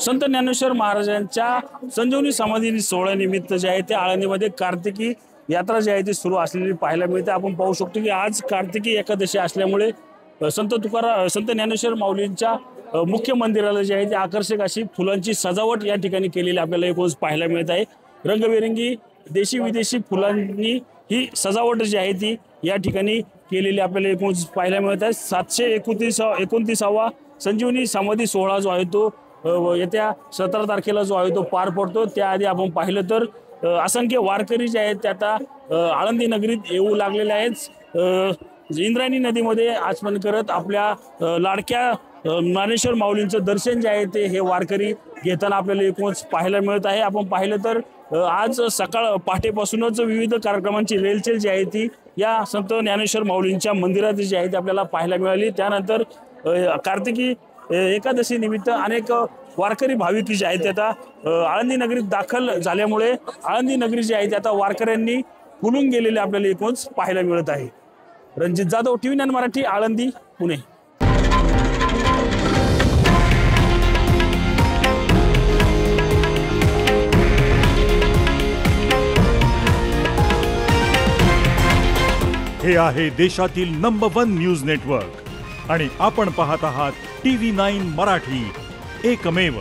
संत ज्ञानेश्वर महाराजांच्या संजीवनी समाधी सोहळ्यानिमित्त जे आहे ते आळंदीमध्ये कार्तिकी यात्रा जी आहे ती सुरू असलेली पाहायला मिळते। आपण पाहू शकतो की आज कार्तिकी एकादशी असल्यामुळे संत ज्ञानेश्वर माऊलींच्या मुख्य मंदिराला जे आहे ते आकर्षक अशी फुलांची सजावट या ठिकाणी केलेली आपल्याला एकूणच पाहायला मिळत आहे। रंगबेरंगी देशी विदेशी फुलांनी ही सजावट जी आहे ती या ठिकाणी केलेली आपल्याला एकूणच पाहायला मिळत आहे। 729वा संजीवनी समाधी सोहळा जो आहे तो येत्या 17 तारखेला जो आहे तो पार पडतो। त्याआधी आपण पाहिलं तर असंख्य वारकरी जे आहेत ते आता आळंदी नगरीत येऊ लागलेले आहेत। इंद्रायणी नदीमध्ये आचमन करत आपल्या लाडक्या ज्ञानेश्वर माऊलींचं दर्शन जे आहे ते हे वारकरी घेताना आपल्याला एकूणच पाहायला मिळत आहे। आपण पाहिलं तर आज सकाळ पहाटेपासूनच विविध कार्यक्रमांची रेलचेल जी आहे ती या संत ज्ञानेश्वर माऊलींच्या मंदिरात जी आहे ती आपल्याला पाहायला मिळाली। त्यानंतर कार्तिकी एकादशी निमित्त अनेक वारकरी भाविक जे आहेत ते आता आळंदी नगरीत दाखल झाल्यामुळे आळंदी नगरी जी आहे ती आता वारकऱ्यांनी फुलून गेलेले आपल्याला एकूणच पाहायला मिळत आहे। रणजित जाधव, TV9 मराठी, आळंदी, पुणे। हे आहे देशातील नंबर 1 न्यूज नेटवर्क आणि आपण पाहत आहात TV9 मराठी, एकमेव।